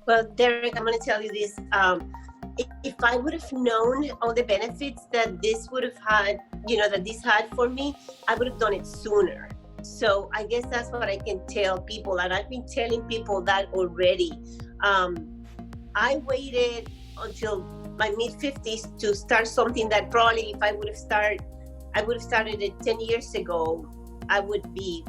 Well, Derek, I'm going to tell you this. If I would have known all the benefits that this would have had, that this had for me, I would have done it sooner. So I guess that's what I can tell people. And I've been telling people that already. I waited until my mid 50s to start something that probably if I would have started it 10 years ago, I would be,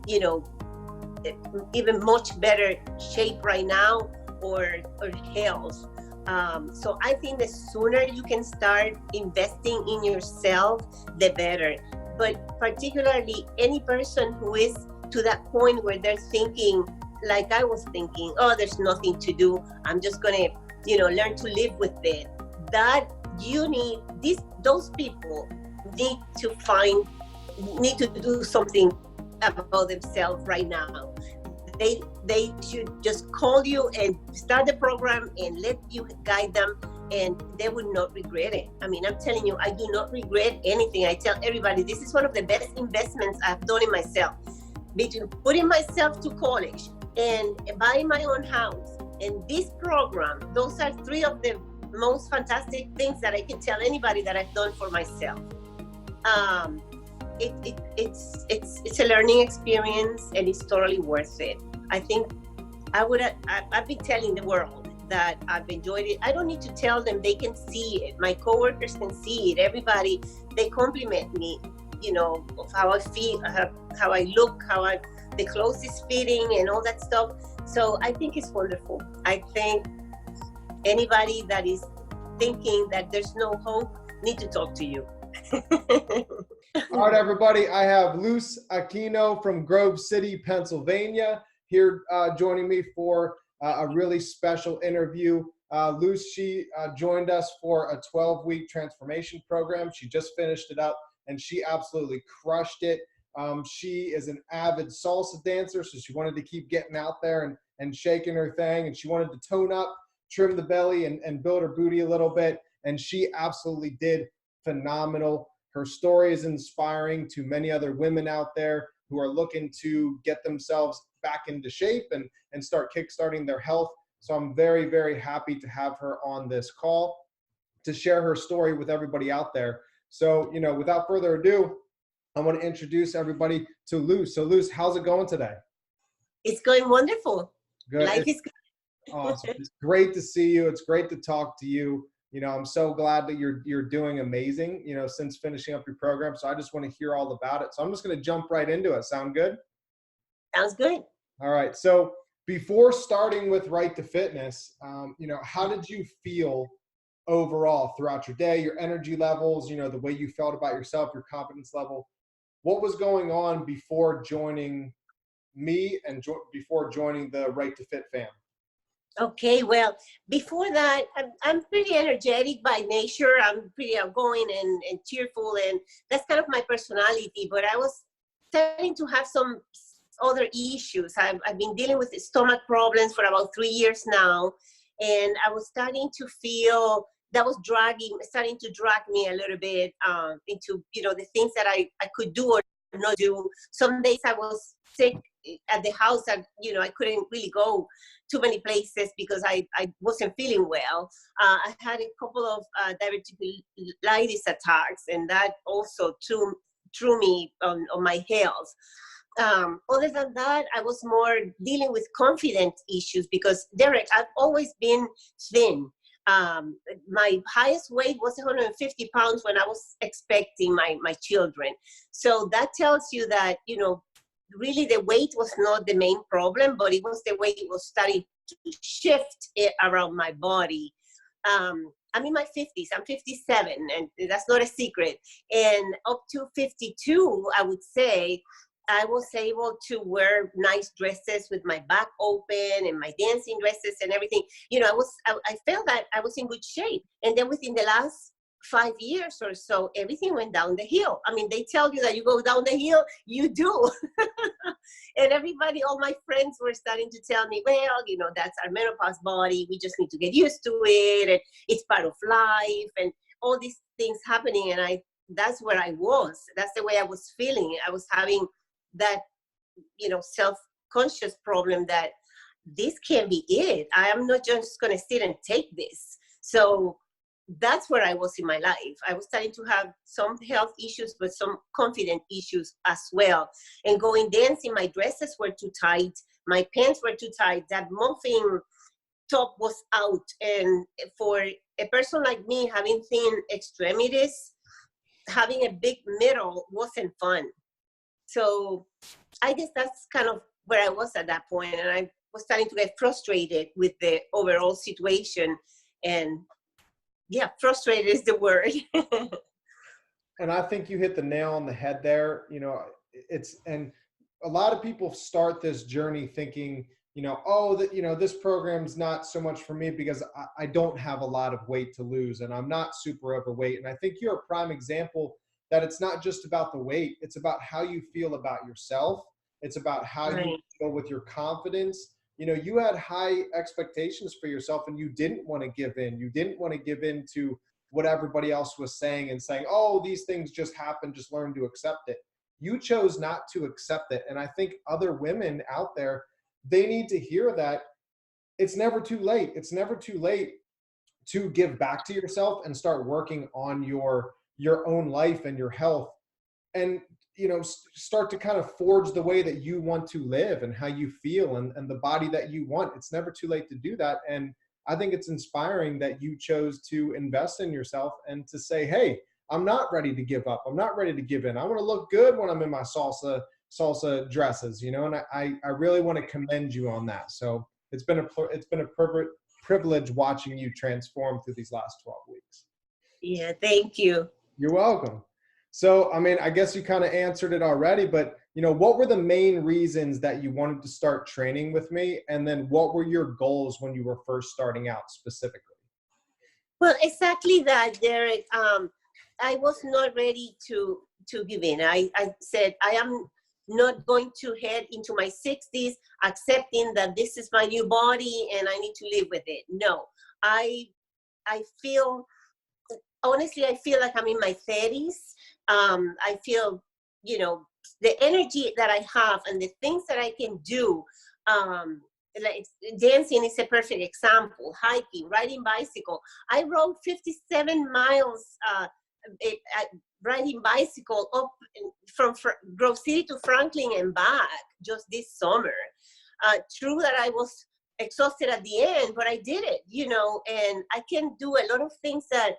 you know, even much better shape right now or health. So I think the sooner you can start investing in yourself, the better. But particularly any person who is to that point where they're thinking, like I was thinking, oh, there's nothing to do. I'm just gonna, learn to live with it. That you need those people need to need to do something about themselves right now. They should just call you and start the program and let you guide them, and they will not regret it. I mean, I'm telling you, I do not regret anything. I tell everybody this is one of the best investments I've done in myself. Between putting myself to college and buying my own house and this program, those are three of the most fantastic things that I can tell anybody that I've done for myself. It's a learning experience, and it's totally worth it. I think I've been telling the world that I've enjoyed it. I don't need to tell them, they can see it. My coworkers can see it. Everybody, they compliment me, of how I feel, how I look, the clothes is fitting and all that stuff. So I think it's wonderful. I think anybody that is thinking that there's no hope need to talk to you. All right, everybody. I have Luz Aquino from Grove City, Pennsylvania, here joining me for a really special interview. Luz, she joined us for a 12-week transformation program. She just finished it up, and she absolutely crushed it. She is an avid salsa dancer, so she wanted to keep getting out there and shaking her thing, and she wanted to tone up, trim the belly, and build her booty a little bit, and she absolutely did phenomenal. Her story is inspiring to many other women out there who are looking to get themselves back into shape and start kickstarting their health. So I'm very, very happy to have her on this call to share her story with everybody out there. So, without further ado, I want to introduce everybody to Luz. So Luz, how's it going today? It's going wonderful. Good. Life is good. Awesome. It's great to see you. It's great to talk to you. I'm so glad that you're doing amazing, since finishing up your program. So I just want to hear all about it. So I'm just going to jump right into it. Sound good? Sounds good. All right. So before starting with Right to Fitness, how did you feel overall throughout your day, your energy levels, the way you felt about yourself, your confidence level? What was going on before joining me and before joining the Right to Fit fam? Okay, well, before that, I'm pretty energetic by nature. I'm pretty outgoing and cheerful, and that's kind of my personality. But I was starting to have some other issues. I've been dealing with stomach problems for about 3 years now, and I was starting to feel that was starting to drag me a little bit into, the things that I could do or not do. Some days I was sick at the house, and I couldn't really go too many places because I wasn't feeling well. I had a couple of diverticulitis attacks, and that also threw me on my health. Other than that, I was more dealing with confidence issues because, Derek, I've always been thin. My highest weight was 150 pounds when I was expecting my children. So that tells you that, really the weight was not the main problem, but it was the way it was starting to shift around my body. I'm in my 50s. I'm 57, and that's not a secret. And up to 52, I would say, I was able to wear nice dresses with my back open and my dancing dresses and everything. I felt that I was in good shape. And then within the last 5 years or so, everything went down the hill. I mean, they tell you that you go down the hill, you do. And everybody, all my friends were starting to tell me, well, that's our menopause body. We just need to get used to it. And it's part of life and all these things happening. And that's where I was. That's the way I was feeling. I was having that, self-conscious problem that this can't be it. I am not just going to sit and take this. So that's where I was in my life. I was starting to have some health issues, but some confident issues as well. And going dancing, my dresses were too tight. My pants were too tight. That muffin top was out. And for a person like me, having thin extremities, having a big middle wasn't fun. So I guess that's kind of where I was at that point. And I was starting to get frustrated with the overall situation. And yeah, frustrated is the word. And I think you hit the nail on the head there. You know, and a lot of people start this journey thinking, you know, oh, that, you know, this program's not so much for me because I don't have a lot of weight to lose and I'm not super overweight. And I think you're a prime example that it's not just about the weight, it's about how you feel about yourself. It's about how you feel with your confidence. You know, you had high expectations for yourself and you didn't want to give in. You didn't want to give in to what everybody else was saying and saying, oh, these things just happen, just learn to accept it. You chose not to accept it. And I think other women out there, they need to hear that it's never too late. It's never too late to give back to yourself and start working on your own life and your health, and you know, start to kind of forge the way that you want to live and how you feel and the body that you want. It's never too late to do that. And I think it's inspiring that you chose to invest in yourself and to say, hey, I'm not ready to give up. I'm not ready to give in. I want to look good when I'm in my salsa dresses, you know, and I really want to commend you on that. So it's been a privilege watching you transform through these last 12 weeks. Yeah, thank you. You're welcome. So, I mean, I guess you kind of answered it already, but you know, what were the main reasons that you wanted to start training with me? And then what were your goals when you were first starting out specifically? Well, exactly that, Derek. I was not ready to give in. I said, I am not going to head into my 60s accepting that this is my new body and I need to live with it. No, I feel, honestly, I feel like I'm in my 30s. I feel, you know, the energy that I have and the things that I can do, like dancing is a perfect example, hiking, riding bicycle. I rode 57 miles riding bicycle up from Grove City to Franklin and back just this summer. True that I was exhausted at the end, but I did it, you know, and I can do a lot of things that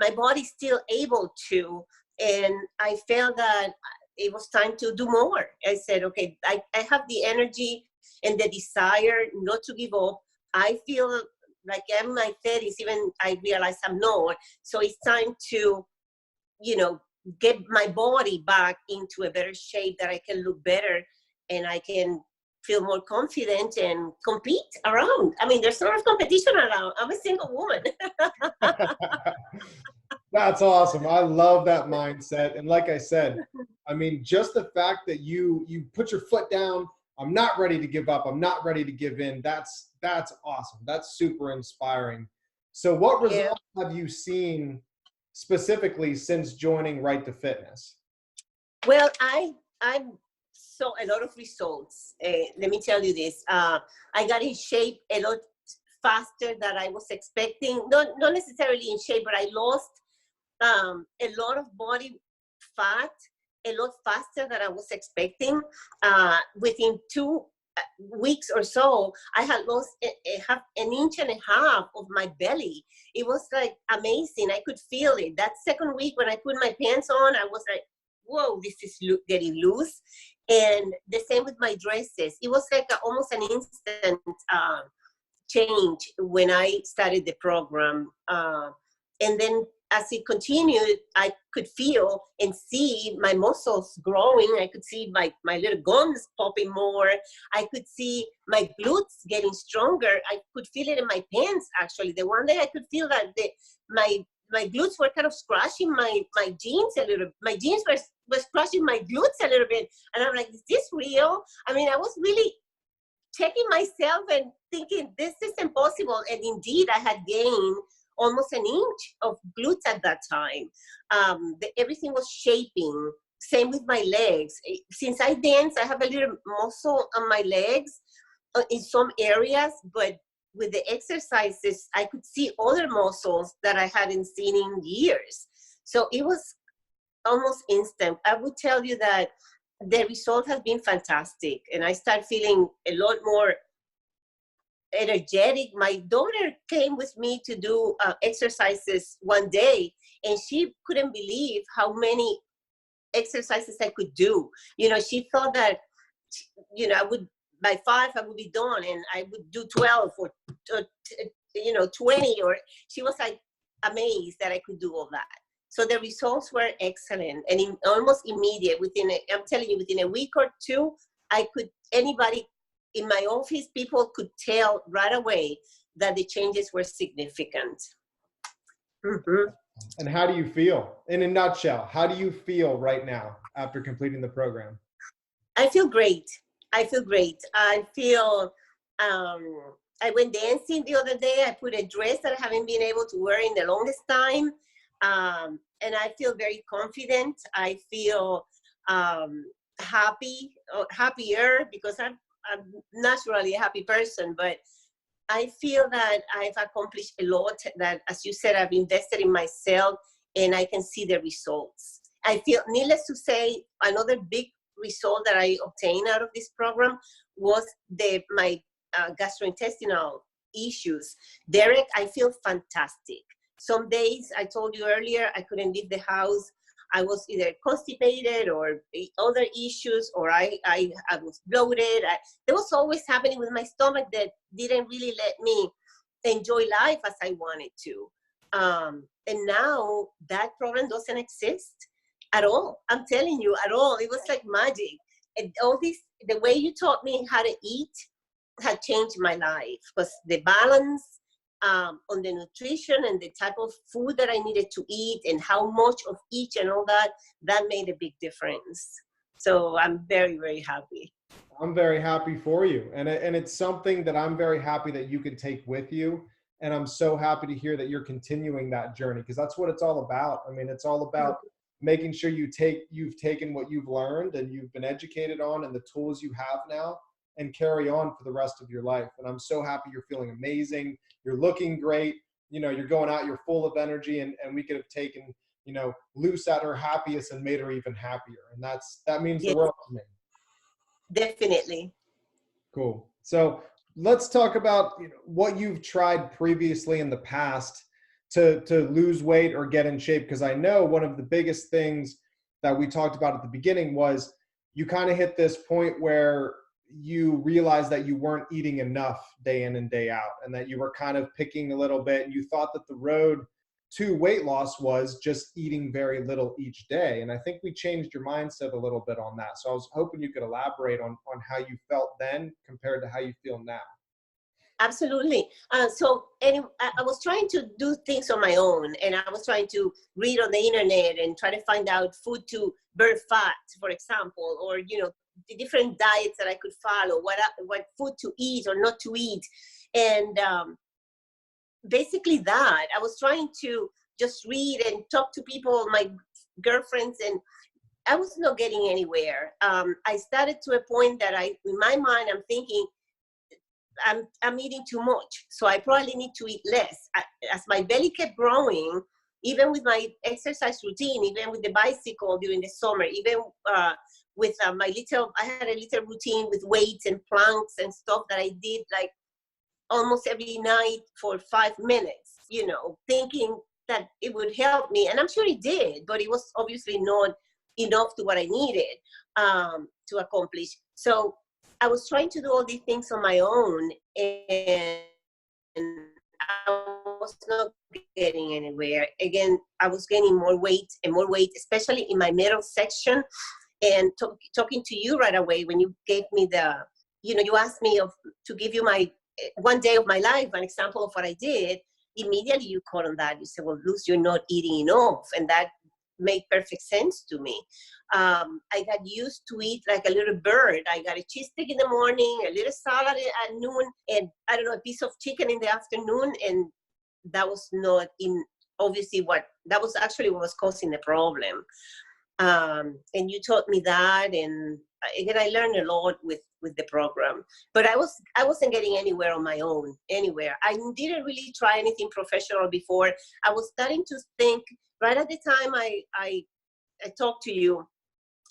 my body's still able to. And I felt that it was time to do more. I said, okay, I have the energy and the desire not to give up. I feel like I'm in my 30s, even I realize I'm not. So it's time to, you know, get my body back into a better shape that I can look better and I can feel more confident and compete around. I mean, there's a lot of competition around. I'm a single woman. That's awesome. I love that mindset. And like I said, I mean, just the fact that you put your foot down, I'm not ready to give up, I'm not ready to give in. That's awesome. That's super inspiring. So what results have you seen specifically since joining Right to Fitness? Well, I saw a lot of results. Let me tell you this. I got in shape a lot faster than I was expecting. Not necessarily in shape, but I lost a lot of body fat a lot faster than I was expecting. Within 2 weeks or so, I had lost an inch and a half of my belly. It was like amazing. I could feel it. That second week when I put my pants on, I was like, whoa, this is getting loose. And the same with my dresses. It was like almost an instant change when I started the program. And then as it continued, I could feel and see my muscles growing. I could see my little guns popping more. I could see my glutes getting stronger. I could feel it in my pants, actually. The one day I could feel that my glutes were kind of scratching my jeans a little. My jeans were scratching my glutes a little bit. And I'm like, is this real? I mean, I was really checking myself and thinking, this is impossible. And indeed, I had gained almost an inch of glutes at that time. Everything was shaping. Same with my legs. Since I dance, I have a little muscle on my legs. in some areas, but with the exercises, I could see other muscles that I hadn't seen in years. So it was almost instant. I would tell you that the result has been fantastic, and I start feeling a lot more energetic. My daughter came with me to do exercises one day, and she couldn't believe how many exercises I could do. You know, she thought that, you know, I would, by 5 I would be done, and I would do 12 or 20, or she was like amazed that I could do all that. So the results were excellent and almost immediate. I'm telling you, within a week or two, anybody in my office, people could tell right away that the changes were significant. Mm-hmm. And how do you feel? In a nutshell, how do you feel right now after completing the program? I feel great. I feel, I went dancing the other day. I put a dress that I haven't been able to wear in the longest time. And I feel very confident. I feel happier, because I'm naturally a happy person, but I feel that I've accomplished a lot, that, as you said, I've invested in myself, and I can see the results. I feel, needless to say, another big result that I obtained out of this program was my gastrointestinal issues. Derek, I feel fantastic. Some days, I told you earlier, I couldn't leave the house. I was either constipated or other issues, or I was bloated. There was always happening with my stomach that didn't really let me enjoy life as I wanted to. And now that problem doesn't exist at all. I'm telling you, at all. It was like magic. And all this, the way you taught me how to eat had changed my life, because the balance on the nutrition and the type of food that I needed to eat and how much of each and all that made a big difference. So I'm very, very happy. I'm very happy for you. And it's something that I'm very happy that you can take with you. And I'm so happy to hear that you're continuing that journey, because that's what it's all about. I mean, it's all about making sure you've taken what you've learned and you've been educated on, and the tools you have now, and carry on for the rest of your life. And I'm so happy you're feeling amazing. You're looking great. You know, you're going out, you're full of energy, and we could have taken, you know, Luz at her happiest and made her even happier. And that means the world to me. Definitely. Cool. So let's talk about, you know, what you've tried previously in the past to lose weight or get in shape. Because I know one of the biggest things that we talked about at the beginning was you kind of hit this point where you realized that you weren't eating enough day in and day out, and that you were kind of picking a little bit, and you thought that the road to weight loss was just eating very little each day. And I think we changed your mindset a little bit on that. So I was hoping you could elaborate on how you felt then compared to how you feel now. Absolutely. So I was trying to do things on my own, and I was trying to read on the internet and try to find out food to burn fat, for example, or, you know, the different diets that I could follow, what food to eat or not to eat. And basically that, I was trying to just read and talk to people, my girlfriends, and I was not getting anywhere. I started to a point that in my mind, I'm thinking, I'm eating too much, so I probably need to eat less. As my belly kept growing, even with my exercise routine, even with the bicycle during the summer, even with I had a little routine with weights and planks and stuff that I did like almost every night for 5 minutes, you know, thinking that it would help me. And I'm sure it did, but it was obviously not enough to what I needed to accomplish. So I was trying to do all these things on my own, and I was not getting anywhere. Again, I was gaining more weight and more weight, especially in my middle section. And talking to you right away when you gave me you asked me to give you my one day of my life, an example of what I did. Immediately you caught on that. You said, well, Luz, you're not eating enough. And that made perfect sense to me. I got used to eat like a little bird. I got a cheese stick in the morning, a little salad at noon, and I don't know, a piece of chicken in the afternoon. And that was not that was actually what was causing the problem. And you taught me that. And again, I learned a lot with with the program. But I wasn't getting anywhere on my own, anywhere. I didn't really try anything professional before. I was starting to think, right at the time I talked to you,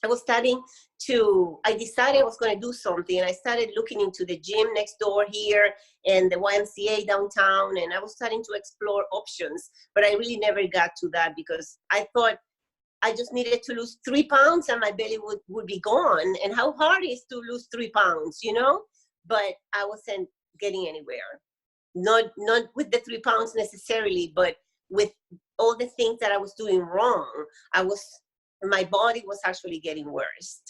I decided I was going to do something, and I started looking into the gym next door here and the YMCA downtown, and I was starting to explore options, but I really never got to that because I thought I just needed to lose 3 pounds and my belly would be gone. And how hard it is to lose 3 pounds, you know? But I wasn't getting anywhere. Not with the 3 pounds necessarily, but with all the things that I was doing wrong. My body was actually getting worse.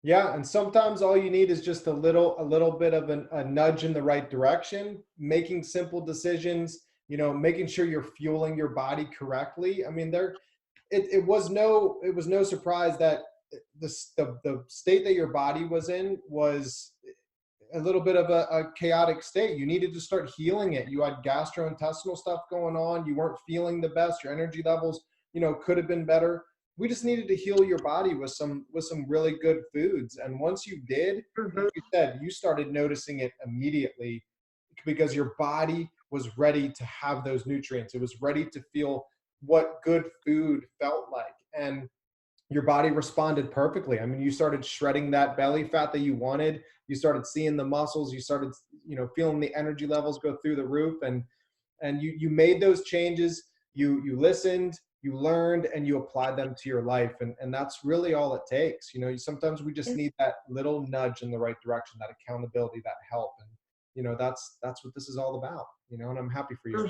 Yeah, and sometimes all you need is just a little bit of a nudge in the right direction, making simple decisions, you know, making sure you're fueling your body correctly. I mean, it was no surprise that the state that your body was in was a little bit of a chaotic state. You needed to start healing it. You had gastrointestinal stuff going on. You weren't feeling the best. Your energy levels, you know, could have been better. We just needed to heal your body with some really good foods. And once you did, like you said, you started noticing it immediately because your body was ready to have those nutrients. It was ready to feel what good food felt like. And your body responded perfectly. I mean, you started shredding that belly fat that you wanted. You started seeing the muscles. You started, you know, feeling the energy levels go through the roof. And you made those changes. You listened, you learned, and you applied them to your life. And that's really all it takes. You know, sometimes we just need that little nudge in the right direction, that accountability, that help. And, you know, that's what this is all about, you know, and I'm happy for you.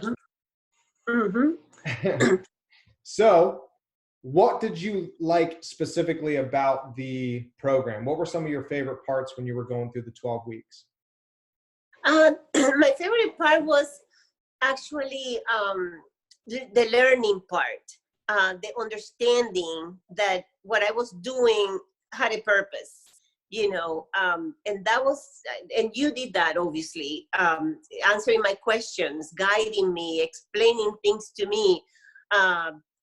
So what did you like specifically about the program? What were some of your favorite parts when you were going through the 12 weeks? My favorite part was actually the learning part, the understanding that what I was doing had a purpose, you know, and that was, and you did that obviously, answering my questions, guiding me, explaining things to me.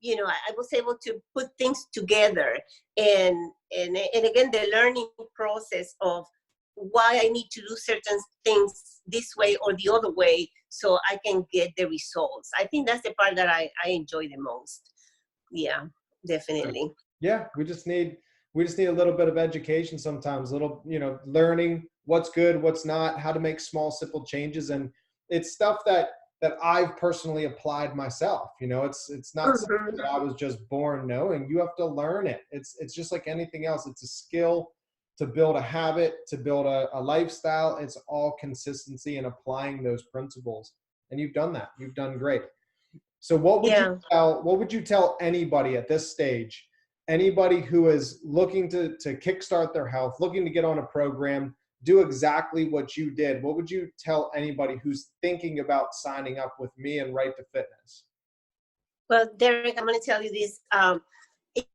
You know, I was able to put things together, and again, the learning process of why I need to do certain things this way or the other way so I can get the results. I think that's the part that I enjoy the most. Yeah, definitely. Yeah, we just need a little bit of education sometimes, little, you know, learning what's good, what's not, how to make small, simple changes. And it's stuff that I've personally applied myself. You know, it's not something that I was just born knowing. You have to learn it. It's just like anything else. It's a skill to build a habit, to build a lifestyle. It's all consistency and applying those principles. And you've done that. You've done great. So what would you tell anybody at this stage, anybody who is looking to kickstart their health, looking to get on a program, do exactly what you did? What would you tell anybody who's thinking about signing up with me and Right to Fitness? Well, Derek, I'm going to tell you this.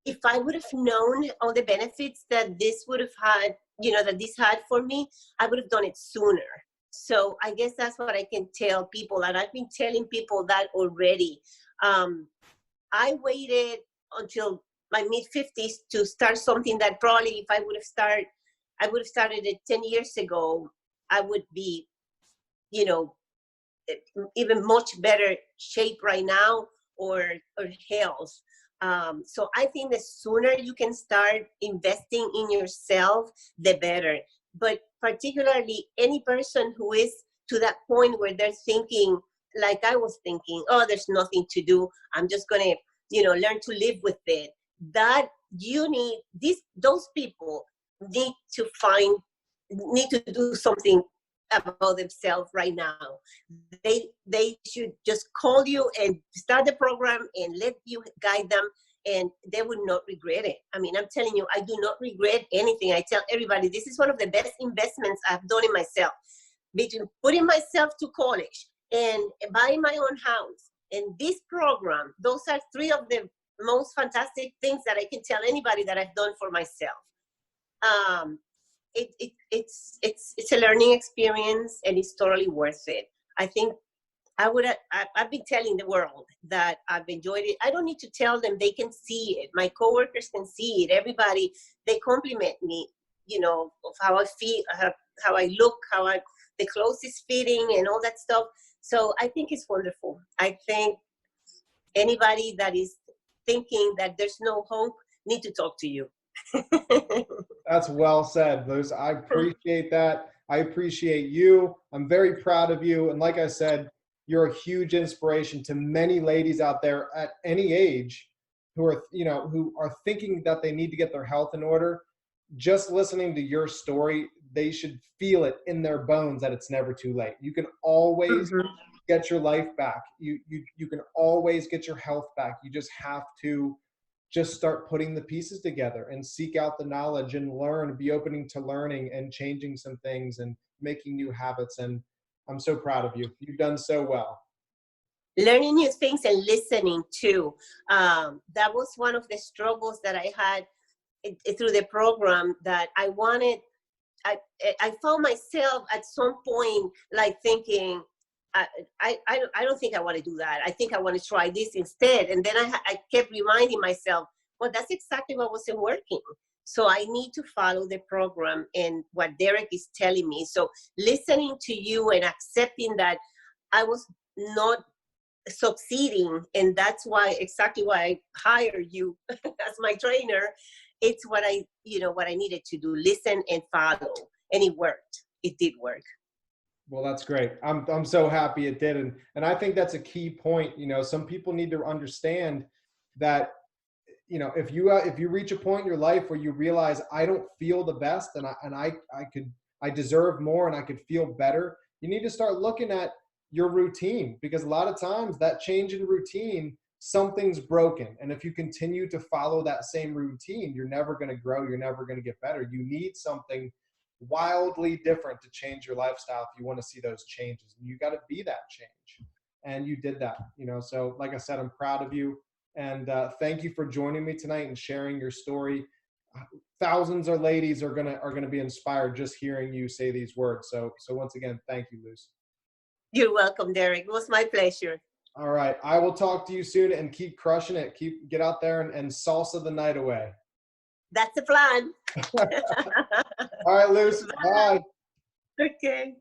If I would have known all the benefits that this would have had, you know, that this had for me, I would have done it sooner. So I guess that's what I can tell people, and I've been telling people that already. I waited until my mid-50s to start something that probably if I would have started it 10 years ago, I would be, you know, even much better shape right now, or health. So I think the sooner you can start investing in yourself, the better. But particularly any person who is to that point where they're thinking, like I was thinking, oh, there's nothing to do, I'm just going to, you know, learn to live with it. That you need, those people need to do something about themselves right now. They should just call you and start the program and let you guide them, and they would not regret it. I mean, I'm telling you, I do not regret anything. I tell everybody, this is one of the best investments I've done in myself. Between putting myself to college and buying my own house and this program, those are three of the most fantastic things that I can tell anybody that I've done for myself. It's a learning experience, and it's totally worth it. I think I've been telling the world that I've enjoyed it. I don't need to tell them, they can see it. My coworkers can see it. Everybody, they compliment me. you know, of how I feel, how I look, the clothes is fitting and all that stuff. So I think it's wonderful. I think anybody that is thinking that there's no hope need to talk to you. That's well said, Luz. I appreciate that. I appreciate you. I'm very proud of you. And like I said, you're a huge inspiration to many ladies out there at any age who are, you know, who are thinking that they need to get their health in order. Just listening to your story, they should feel it in their bones that it's never too late. You can always get your life back. You can always get your health back. You just have to just start putting the pieces together and seek out the knowledge and learn, be opening to learning and changing some things and making new habits. And I'm so proud of you. You've done so well. Learning new things and listening too. That was one of the struggles that I had through the program, that I wanted. I found myself at some point like thinking, I don't think I want to do that. I think I want to try this instead. And then I kept reminding myself, well, that's exactly what wasn't working. So I need to follow the program and what Derek is telling me. So listening to you and accepting that I was not succeeding, and that's why exactly why I hired you as my trainer. It's what I needed to do, listen and follow, and it worked. It did work. Well, that's great. I'm so happy it did. And I think that's a key point. You know, some people need to understand that, you know, if you reach a point in your life where you realize I don't feel the best and I deserve more and I could feel better, you need to start looking at your routine, because a lot of times that change in routine, something's broken. And if you continue to follow that same routine, you're never going to grow. You're never going to get better. You need something wildly different to change your lifestyle if you want to see those changes. And you got to be that change. And you did that, you know. So like I said, I'm proud of you. And thank you for joining me tonight and sharing your story. Thousands of ladies are gonna be inspired just hearing you say these words. So once again, thank you, Luz. You're welcome, Derek. It was my pleasure. All right. I will talk to you soon, and keep crushing it. Get out there and salsa the night away. That's the plan. All right, Luz. Bye. Okay.